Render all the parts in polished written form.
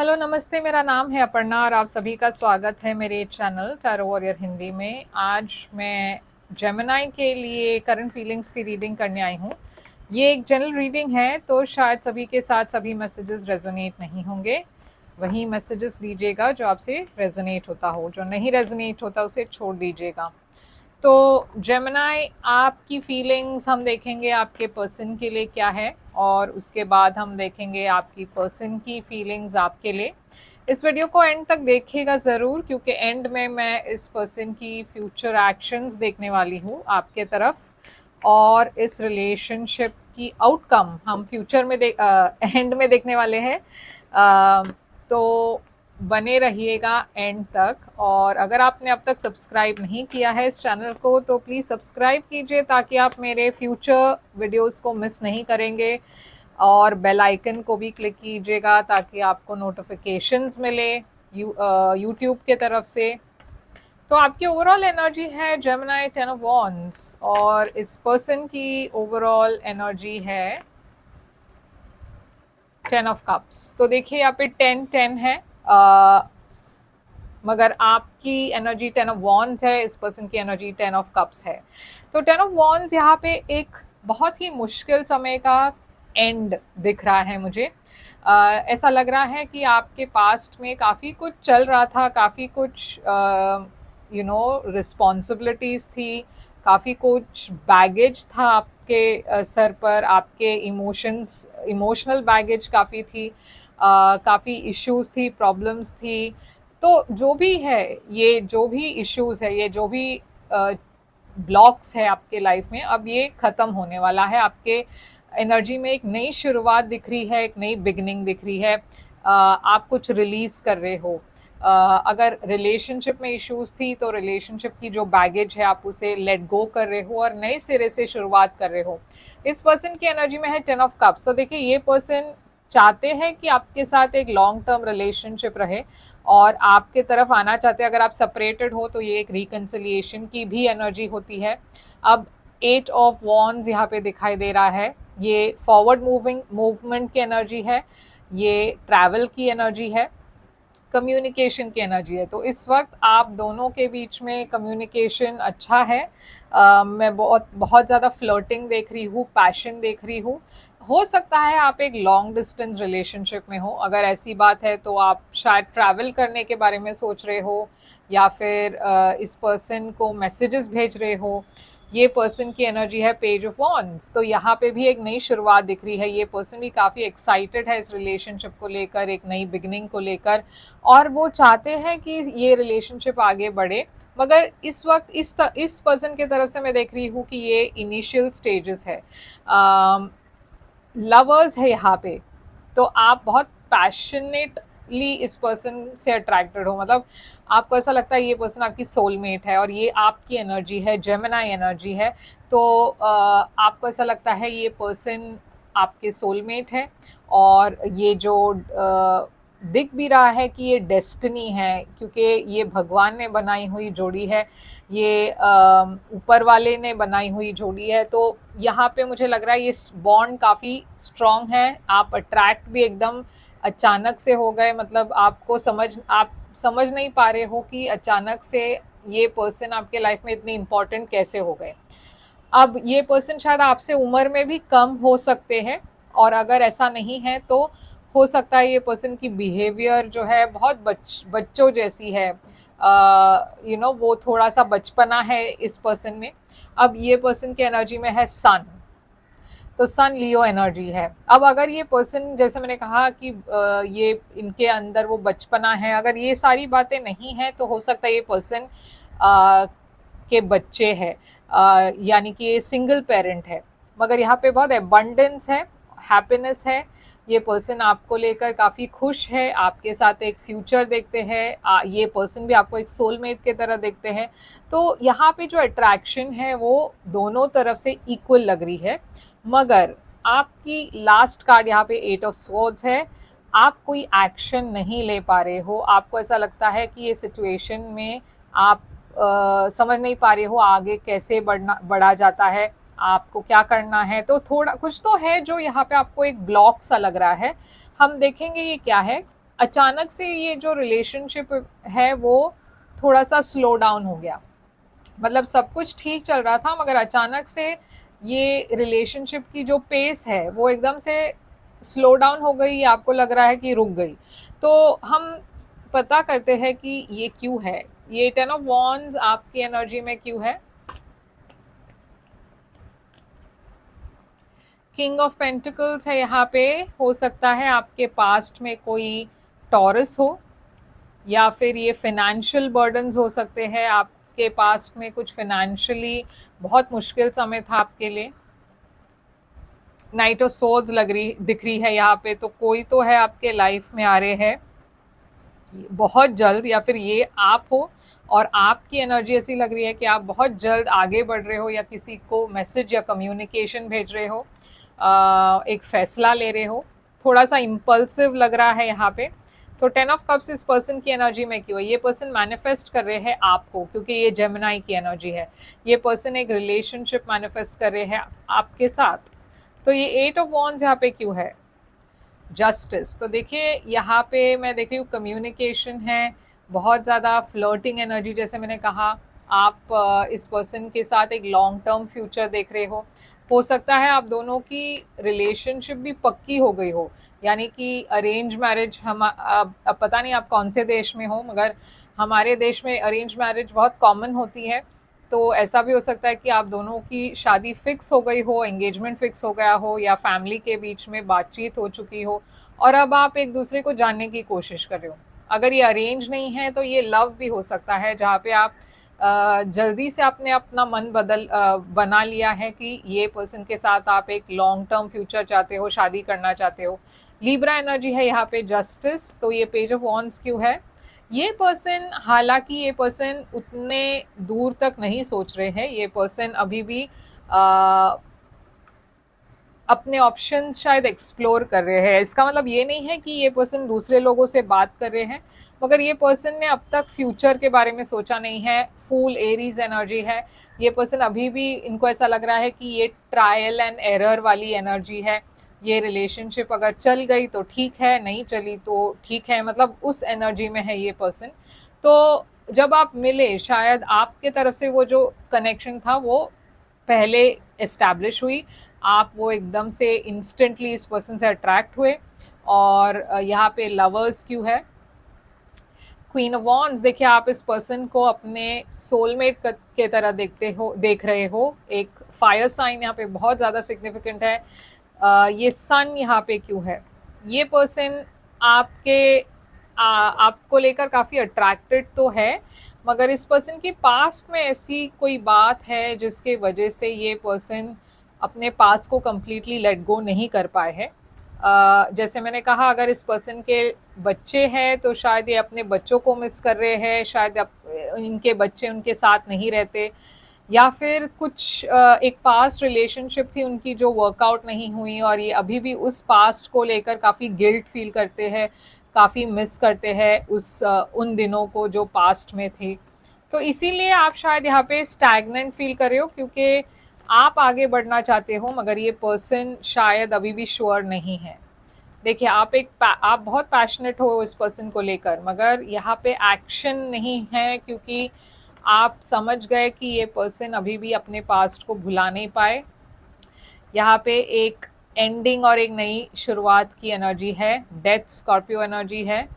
Hello नमस्ते, मेरा नाम है अपर्णा और आप सभी का स्वागत है मेरे चैनल टैरो वॉरियर हिंदी में। आज मैं जेमिनी के लिए करंट फीलिंग्स की रीडिंग करने आई हूँ। ये एक जनरल रीडिंग है तो शायद सभी के साथ सभी मैसेजेस रेजोनेट नहीं होंगे। वही मैसेजेस लीजिएगा जो आपसे रेजोनेट होता हो, जो नहीं रेजोनेट होता उसे छोड़ दीजिएगा। तो जेमिनी, आपकी फीलिंग्स हम देखेंगे आपके पर्सन के लिए क्या है, और उसके बाद हम देखेंगे आपकी पर्सन की फीलिंग्स आपके लिए। इस वीडियो को एंड तक देखिएगा ज़रूर, क्योंकि एंड में मैं इस पर्सन की फ्यूचर एक्शंस देखने वाली हूँ आपके तरफ, और इस रिलेशनशिप की आउटकम हम फ्यूचर में एंड में देखने वाले हैं। तो बने रहिएगा एंड तक। और अगर आपने अब तक सब्सक्राइब नहीं किया है इस चैनल को तो प्लीज़ सब्सक्राइब कीजिए, ताकि आप मेरे फ्यूचर वीडियोस को मिस नहीं करेंगे। और बेल आइकन को भी क्लिक कीजिएगा ताकि आपको नोटिफिकेशंस मिले यूट्यूब के तरफ से। तो आपकी ओवरऑल एनर्जी है जेमिनी 10 ऑफ वॉन्ड्स, और इस पर्सन की ओवरऑल एनर्जी है 10 ऑफ कप्स। तो देखिए यहाँ पे 10-10 है, मगर आपकी एनर्जी 10 ऑफ वॉन्ड्स है, इस पर्सन की एनर्जी 10 ऑफ कप्स है। तो 10 ऑफ वॉन्ड्स यहाँ पे एक बहुत ही मुश्किल समय का एंड दिख रहा है मुझे। ऐसा लग रहा है कि आपके पास्ट में काफ़ी कुछ चल रहा था, काफ़ी कुछ रिस्पॉन्सिबिलिटीज़ थी, काफ़ी कुछ बैगेज था आपके सर पर, आपके इमोशनल बैगेज काफ़ी थी, काफ़ी इश्यूज थी, प्रॉब्लम्स थी। तो जो भी है, ये जो भी इश्यूज है, ये जो भी ब्लॉक्स है आपके लाइफ में, अब ये ख़त्म होने वाला है। आपके एनर्जी में एक नई शुरुआत दिख रही है, एक नई बिगनिंग दिख रही है। आप कुछ रिलीज कर रहे हो। अगर रिलेशनशिप में इश्यूज थी तो रिलेशनशिप की जो बैगेज है आप उसे लेट गो कर रहे हो और नए सिरे से शुरुआत कर रहे हो। इस पर्सन की एनर्जी में है 10 ऑफ कप्स। तो देखिए, ये पर्सन चाहते हैं कि आपके साथ एक लॉन्ग टर्म रिलेशनशिप रहे और आपके तरफ आना चाहते हैं। अगर आप सेपरेटेड हो तो ये एक रिकन्सिलिएशन की भी एनर्जी होती है। अब 8 ऑफ वॉन्ड्स यहाँ पे दिखाई दे रहा है। ये फॉरवर्ड मूवमेंट की एनर्जी है, ये ट्रैवल की एनर्जी है, कम्युनिकेशन की एनर्जी है। तो इस वक्त आप दोनों के बीच में कम्युनिकेशन अच्छा है। मैं बहुत बहुत ज़्यादा फ्लर्टिंग देख रही हूँ, पैशन देख रही हूँ। हो सकता है आप एक लॉन्ग डिस्टेंस रिलेशनशिप में हो। अगर ऐसी बात है तो आप शायद ट्रैवल करने के बारे में सोच रहे हो, या फिर इस पर्सन को मैसेजेस भेज रहे हो। ये पर्सन की एनर्जी है पेज ऑफ वॉन्ड्स। तो यहाँ पे भी एक नई शुरुआत दिख रही है। ये पर्सन भी काफ़ी एक्साइटेड है इस रिलेशनशिप को लेकर, एक नई बिगनिंग को लेकर, और वो चाहते हैं कि ये रिलेशनशिप आगे बढ़े। मगर इस वक्त इस पर्सन की तरफ से मैं देख रही हूँ कि ये इनिशियल स्टेजेस है, लवर्स है यहाँ पे। तो आप बहुत पैशनेटली इस पर्सन से अट्रैक्टेड हो, मतलब आपको ऐसा लगता है ये पर्सन आपकी सोलमेट है और ये आपकी एनर्जी है, जेमिनी एनर्जी है। तो आपको ऐसा लगता है ये पर्सन आपके सोलमेट है, और ये जो दिख भी रहा है कि ये डेस्टिनी है, क्योंकि ये भगवान ने बनाई हुई जोड़ी है, ये ऊपर वाले ने बनाई हुई जोड़ी है। तो यहाँ पे मुझे लग रहा है ये बॉन्ड काफ़ी स्ट्रॉन्ग है। आप अट्रैक्ट भी एकदम अचानक से हो गए, मतलब आप समझ नहीं पा रहे हो कि अचानक से ये पर्सन आपके लाइफ में इतनी इम्पोर्टेंट कैसे हो गए। अब ये पर्सन शायद आपसे उम्र में भी कम हो सकते हैं, और अगर ऐसा नहीं है तो हो सकता है ये पर्सन की बिहेवियर जो है बहुत बच्चों जैसी है। वो थोड़ा सा बचपना है इस पर्सन में। अब ये पर्सन की एनर्जी में है सन। तो सन लियो एनर्जी है। अब अगर ये पर्सन, जैसे मैंने कहा कि ये इनके अंदर वो बचपना है, अगर ये सारी बातें नहीं है तो हो सकता है ये पर्सन के बच्चे हैं, यानी कि ये सिंगल पेरेंट है। मगर यहाँ पे बहुत एबंडेंस है, हैप्पीनेस है। ये पर्सन आपको लेकर काफ़ी खुश है, आपके साथ एक फ्यूचर देखते हैं। ये पर्सन भी आपको एक सोलमेट की तरह देखते हैं। तो यहाँ पे जो अट्रैक्शन है वो दोनों तरफ से इक्वल लग रही है। मगर आपकी लास्ट कार्ड यहाँ पे 8 ऑफ स्वॉर्ड्स है। आप कोई एक्शन नहीं ले पा रहे हो। आपको ऐसा लगता है कि ये सिचुएशन में आप समझ नहीं पा रहे हो आगे कैसे बढ़ा जाता है, आपको क्या करना है। तो थोड़ा कुछ तो है जो यहाँ पे आपको एक ब्लॉक सा लग रहा है। हम देखेंगे ये क्या है। अचानक से ये जो रिलेशनशिप है वो थोड़ा सा स्लो डाउन हो गया। मतलब सब कुछ ठीक चल रहा था, मगर अचानक से ये रिलेशनशिप की जो पेस है वो एकदम से स्लो डाउन हो गई, आपको लग रहा है कि रुक गई। तो हम पता करते हैं कि ये क्यों है। ये 10 ऑफ वॉन्ड्स आपकी एनर्जी में क्यों है। किंग ऑफ पेंटिकल्स है यहाँ पे। हो सकता है आपके पास्ट में कोई टॉरस हो, या फिर ये फाइनेंशियल बर्डन्स हो सकते हैं। आपके पास्ट में कुछ फाइनेंशियली बहुत मुश्किल समय था आपके लिए। नाइट ऑफ सोर्ड्स दिख रही है यहाँ पे। तो कोई तो है आपके लाइफ में आ रहे हैं बहुत जल्द, या फिर ये आप हो और आपकी एनर्जी ऐसी लग रही है कि आप बहुत जल्द आगे बढ़ रहे हो, या किसी को मैसेज या कम्युनिकेशन भेज रहे हो, एक फैसला ले रहे हो। थोड़ा सा इम्पल्सिव लग रहा है यहाँ पे। तो 10 ऑफ कप्स इस पर्सन की एनर्जी में क्यों है। ये पर्सन मैनिफेस्ट कर रहे हैं आपको, क्योंकि ये जेमिनाई की एनर्जी है। ये पर्सन एक रिलेशनशिप मैनिफेस्ट कर रहे हैं आपके साथ। तो ये 8 ऑफ वॉन्ड्स यहाँ पे क्यों है। जस्टिस। तो देखिए यहाँ पे मैं देख रही हूँ कम्युनिकेशन है, बहुत ज़्यादा फ्लर्टिंग एनर्जी। जैसे मैंने कहा, आप इस पर्सन के साथ एक लॉन्ग टर्म फ्यूचर देख रहे हो सकता है आप दोनों की रिलेशनशिप भी पक्की हो गई हो, यानी कि अरेंज मैरिज। हम अब पता नहीं आप कौन से देश में हो, मगर हमारे देश में अरेंज मैरिज बहुत कॉमन होती है। तो ऐसा भी हो सकता है कि आप दोनों की शादी फिक्स हो गई हो, एंगेजमेंट फिक्स हो गया हो, या फैमिली के बीच में बातचीत हो चुकी हो और अब आप एक दूसरे को जानने की कोशिश कर रहे हो। अगर ये अरेंज नहीं है तो ये लव भी हो सकता है, जहाँ पे आप जल्दी से आपने अपना मन बना लिया है कि ये पर्सन के साथ आप एक लॉन्ग टर्म फ्यूचर चाहते हो, शादी करना चाहते हो। लिब्रा एनर्जी है यहाँ पे। जस्टिस। तो ये पेज ऑफ वॉन्ड्स क्यों है। ये पर्सन, हालांकि ये पर्सन उतने दूर तक नहीं सोच रहे हैं। ये पर्सन अभी भी अपने ऑप्शंस शायद एक्सप्लोर कर रहे हैं। इसका मतलब ये नहीं है कि ये पर्सन दूसरे लोगों से बात कर रहे हैं, मगर ये पर्सन ने अब तक फ्यूचर के बारे में सोचा नहीं है। फूल एरीज एनर्जी है। ये पर्सन अभी भी, इनको ऐसा लग रहा है कि ये ट्रायल एंड एरर वाली एनर्जी है। ये रिलेशनशिप अगर चल गई तो ठीक है, नहीं चली तो ठीक है, मतलब उस एनर्जी में है ये पर्सन। तो जब आप मिले, शायद आपके तरफ से वो जो कनेक्शन था वो पहले एस्टैब्लिश हुई। आप वो एकदम से इंस्टेंटली इस पर्सन से अट्रैक्ट हुए। और यहाँ पे लवर्स क्यों है। Queen of wands. देखिए आप इस पर्सन को अपने सोलमेट के तरह देख रहे हो। एक फायर साइन यहाँ पे बहुत ज़्यादा सिग्निफिकेंट है। ये सन यहाँ पे क्यों है। ये पर्सन आपको लेकर काफ़ी अट्रैक्टेड तो है, मगर इस पर्सन के पास्ट में ऐसी कोई बात है जिसके वजह से ये पर्सन अपने पास्ट को कम्प्लीटली लेट गो नहीं कर पाए हैं। जैसे मैंने कहा, अगर इस पर्सन के बच्चे हैं तो शायद ये अपने बच्चों को मिस कर रहे हैं, शायद इनके बच्चे उनके साथ नहीं रहते, या फिर कुछ एक पास्ट रिलेशनशिप थी उनकी जो वर्कआउट नहीं हुई और ये अभी भी उस पास्ट को लेकर काफ़ी गिल्ट फील करते हैं, काफ़ी मिस करते हैं उन दिनों को जो पास्ट में थे। तो इसीलिए आप शायद यहाँ पे स्टैग्नेंट फील कर रहे हो, क्योंकि आप आगे बढ़ना चाहते हो मगर ये पर्सन शायद अभी भी श्योर नहीं है। देखिए आप बहुत पैशनेट हो इस पर्सन को लेकर, मगर यहाँ पे एक्शन नहीं है, क्योंकि आप समझ गए कि ये पर्सन अभी भी अपने पास्ट को भुला नहीं पाए। यहाँ पे एक एंडिंग और एक नई शुरुआत की एनर्जी है। डेथ स्कॉर्पियो एनर्जी है।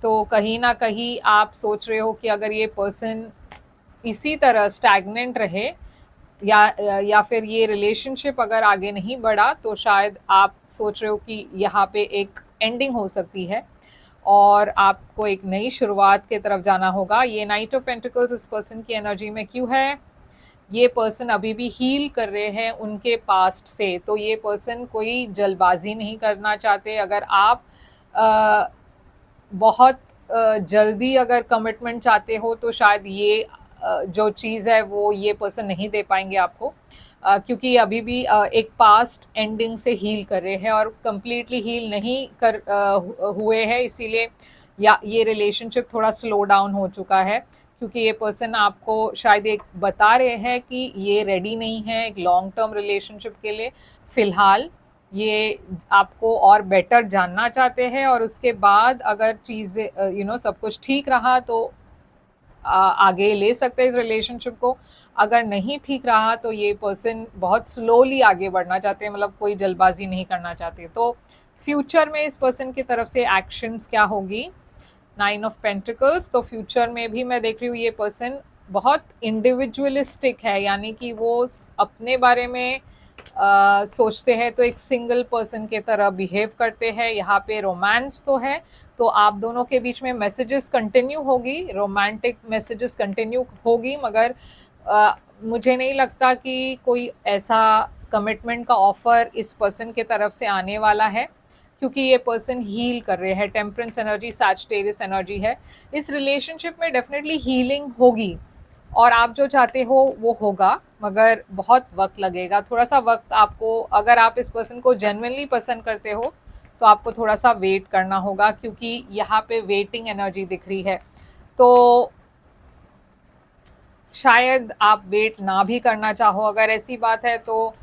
तो कहीं ना कहीं आप सोच रहे हो कि अगर ये पर्सन इसी तरह स्टैग्नेंट रहे या फिर ये रिलेशनशिप अगर आगे नहीं बढ़ा, तो शायद आप सोच रहे हो कि यहाँ पे एक एंडिंग हो सकती है और आपको एक नई शुरुआत की तरफ जाना होगा। ये नाइट ऑफ पेंटिकल्स इस पर्सन की एनर्जी में क्यों है। ये पर्सन अभी भी हील कर रहे हैं उनके पास्ट से। तो ये पर्सन कोई जल्दबाजी नहीं करना चाहते। अगर आप बहुत जल्दी अगर कमिटमेंट चाहते हो तो शायद ये जो चीज़ है वो ये पर्सन नहीं दे पाएंगे आपको, क्योंकि अभी भी एक पास्ट एंडिंग से हील कर रहे हैं और कम्प्लीटली हील नहीं हुए हैं। इसीलिए ये रिलेशनशिप थोड़ा स्लो डाउन हो चुका है, क्योंकि ये पर्सन आपको शायद एक बता रहे हैं कि ये रेडी नहीं है एक लॉन्ग टर्म रिलेशनशिप के लिए फ़िलहाल। ये आपको और बेटर जानना चाहते हैं, और उसके बाद अगर चीज़ें सब कुछ ठीक रहा तो आगे ले सकते हैं इस रिलेशनशिप को। अगर नहीं ठीक रहा तो ये पर्सन बहुत स्लोली आगे बढ़ना चाहते हैं, मतलब कोई जल्दबाजी नहीं करना चाहते। तो फ्यूचर में इस पर्सन की तरफ से एक्शंस क्या होगी? 9 ऑफ पेंटिकल्स। तो फ्यूचर में भी मैं देख रही हूँ ये पर्सन बहुत इंडिविजुअलिस्टिक है, यानी कि वो अपने बारे में सोचते हैं तो एक सिंगल पर्सन के तरह बिहेव करते हैं। यहाँ पे रोमांस तो है, तो आप दोनों के बीच में मैसेजेस कंटिन्यू होगी, रोमांटिक मैसेजेस कंटिन्यू होगी, मगर मुझे नहीं लगता कि कोई ऐसा कमिटमेंट का ऑफर इस पर्सन के तरफ से आने वाला है, क्योंकि ये पर्सन हील कर रहे हैं। टेम्परेंस एनर्जी, सैजिटेरियस एनर्जी है। इस रिलेशनशिप में डेफिनेटली हीलिंग होगी और आप जो चाहते हो वो होगा, मगर बहुत वक्त लगेगा। थोड़ा सा वक्त आपको, अगर आप इस पर्सन को जेन्युइनली पसंद करते हो तो आपको थोड़ा सा वेट करना होगा, क्योंकि यहाँ पे वेटिंग एनर्जी दिख रही है। तो शायद आप वेट ना भी करना चाहो। अगर ऐसी बात है तो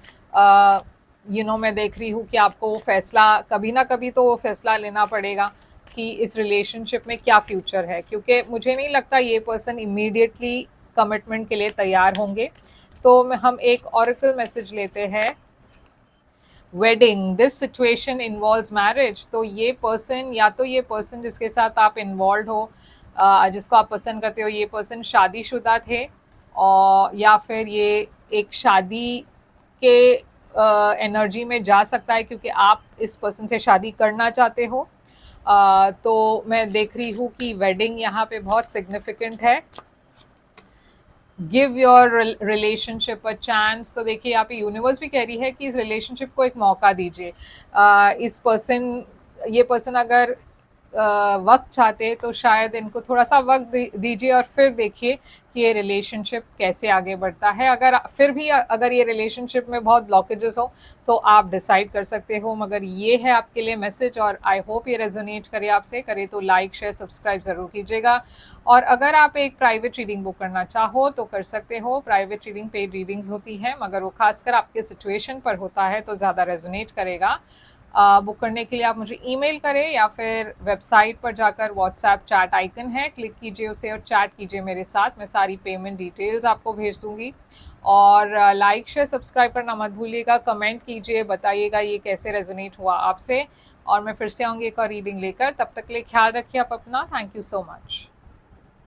मैं देख रही हूँ कि आपको वो फैसला, कभी ना कभी तो वो फैसला लेना पड़ेगा कि इस रिलेशनशिप में क्या फ्यूचर है, क्योंकि मुझे नहीं लगता ये पर्सन इमीडिएटली कमिटमेंट के लिए तैयार होंगे। तो हम एक ऑरेकल मैसेज लेते हैं। Wedding, this situation involves marriage. तो ये पर्सन, या तो ये पर्सन जिसके साथ आप इन्वॉल्व हो, जिसको आप पसंद करते हो, ये पर्सन शादीशुदा थे, और या फिर ये एक शादी के एनर्जी में जा सकता है, क्योंकि आप इस पर्सन से शादी करना चाहते हो। तो मैं देख रही हूँ कि वेडिंग यहाँ पे बहुत सिग्निफिकेंट है। Give your relationship a chance. तो देखिए यहाँ पे यूनिवर्स भी कह रही है कि इस रिलेशनशिप को एक मौका दीजिए। ये पर्सन अगर वक्त चाहते तो शायद इनको थोड़ा सा वक्त दीजिए और फिर देखिए कि ये रिलेशनशिप कैसे आगे बढ़ता है। अगर ये रिलेशनशिप में बहुत ब्लॉकेजेस हो तो आप डिसाइड कर सकते हो। मगर ये है आपके लिए मैसेज, और आई होप ये रेजोनेट करे आपसे। करे तो लाइक, शेयर, सब्सक्राइब ज़रूर कीजिएगा। और अगर आप एक प्राइवेट रीडिंग बुक करना चाहो तो कर सकते हो। प्राइवेट रीडिंग पेड रीडिंग्स होती है, मगर वो खासकर आपके सिचुएशन पर होता है तो ज़्यादा रेजोनेट करेगा। बुक करने के लिए आप मुझे ईमेल करें, या फिर वेबसाइट पर जाकर व्हाट्सएप चैट आइकन है, क्लिक कीजिए उसे और चैट कीजिए मेरे साथ। मैं सारी पेमेंट डिटेल्स आपको भेज दूंगी। और लाइक, शेयर, सब्सक्राइब करना मत भूलिएगा। कमेंट कीजिए, बताइएगा ये कैसे रेजोनेट हुआ आपसे। और मैं फिर से आऊँगी एक और रीडिंग लेकर। तब तक के लिए ख्याल रखिए आप अपना। Thank you so much.